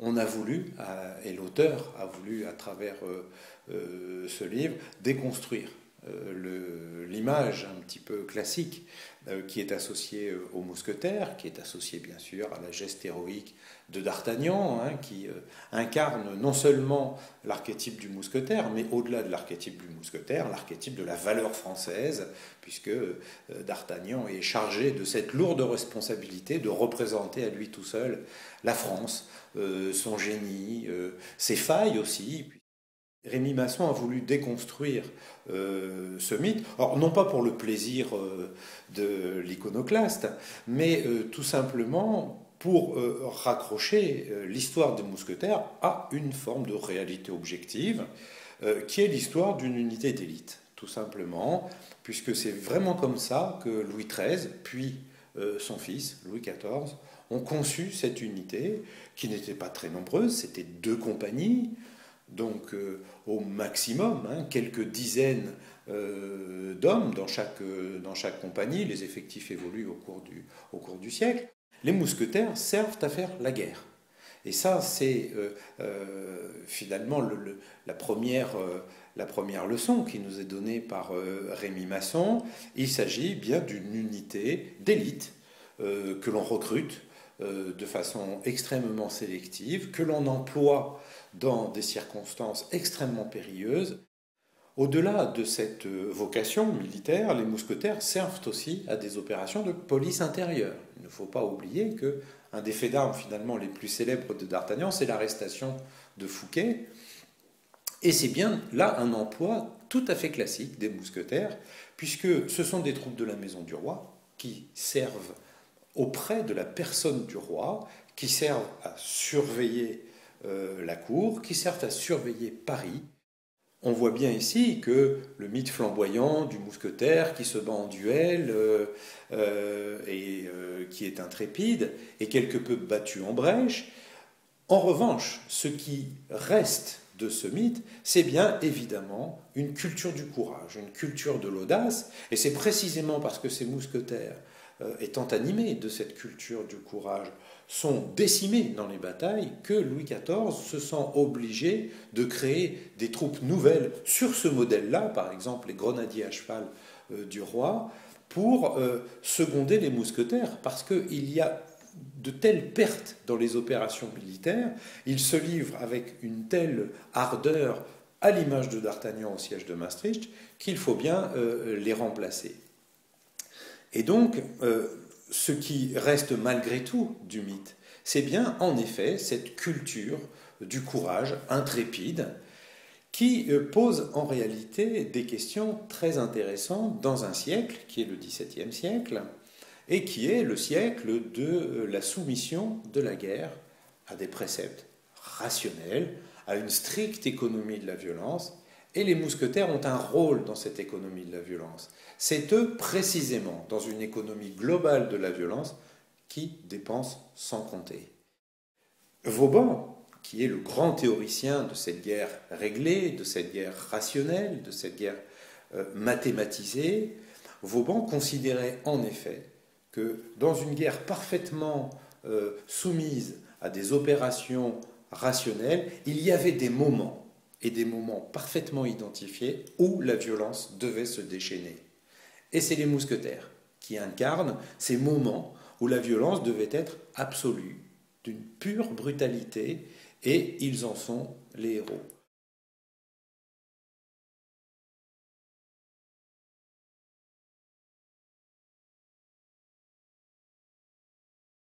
on a voulu, et l'auteur a voulu à travers ce livre, déconstruire l'image un petit peu classique qui est associée aux mousquetaires, qui est associée bien sûr à la geste héroïque de D'Artagnan, hein, qui incarne non seulement l'archétype du mousquetaire, mais au-delà de l'archétype du mousquetaire, l'archétype de la valeur française, puisque D'Artagnan est chargé de cette lourde responsabilité de représenter à lui tout seul la France, son génie, ses failles aussi. Rémy Masson a voulu déconstruire ce mythe, alors non pas pour le plaisir de l'iconoclaste, mais tout simplement pour raccrocher l'histoire des mousquetaires à une forme de réalité objective, qui est l'histoire d'une unité d'élite, tout simplement, puisque c'est vraiment comme ça que Louis XIII, puis son fils, Louis XIV, ont conçu cette unité, qui n'était pas très nombreuse, c'était 2 compagnies, donc au maximum, hein, quelques dizaines d'hommes dans chaque compagnie. Les effectifs évoluent au cours du siècle. Les mousquetaires servent à faire la guerre. Et ça, c'est finalement la première leçon qui nous est donnée par Rémy Masson. Il s'agit bien d'une unité d'élite que l'on recrute de façon extrêmement sélective, que l'on emploie dans des circonstances extrêmement périlleuses. Au-delà de cette vocation militaire, les mousquetaires servent aussi à des opérations de police intérieure. Il ne faut pas oublier qu'un des faits d'armes finalement les plus célèbres de D'Artagnan, c'est l'arrestation de Fouquet. Et c'est bien là un emploi tout à fait classique des mousquetaires, puisque ce sont des troupes de la maison du roi qui servent auprès de la personne du roi, qui servent à surveiller la cour, qui servent à surveiller Paris. On voit bien ici que le mythe flamboyant du mousquetaire qui se bat en duel et qui est intrépide est quelque peu battu en brèche. En revanche, ce qui reste de ce mythe, c'est bien évidemment une culture du courage, une culture de l'audace, et c'est précisément parce que ces mousquetaires, étant animés de cette culture du courage, sont décimés dans les batailles, que Louis XIV se sent obligé de créer des troupes nouvelles sur ce modèle-là, par exemple les grenadiers à cheval du roi, pour seconder les mousquetaires, parce qu'il y a de telles pertes dans les opérations militaires, ils se livrent avec une telle ardeur, à l'image de D'Artagnan au siège de Maastricht, qu'il faut bien les remplacer. Et donc, ce qui reste malgré tout du mythe, c'est bien en effet cette culture du courage intrépide qui pose en réalité des questions très intéressantes dans un siècle qui est le XVIIe siècle et qui est le siècle de la soumission de la guerre à des préceptes rationnels, à une stricte économie de la violence. Et les mousquetaires ont un rôle dans cette économie de la violence. C'est eux, précisément, dans une économie globale de la violence, qui dépensent sans compter. Vauban, qui est le grand théoricien de cette guerre réglée, de cette guerre rationnelle, de cette guerre mathématisée, Vauban considérait en effet que dans une guerre parfaitement soumise à des opérations rationnelles, il y avait des moments et des moments parfaitement identifiés où la violence devait se déchaîner. Et c'est les mousquetaires qui incarnent ces moments où la violence devait être absolue, d'une pure brutalité, et ils en sont les héros.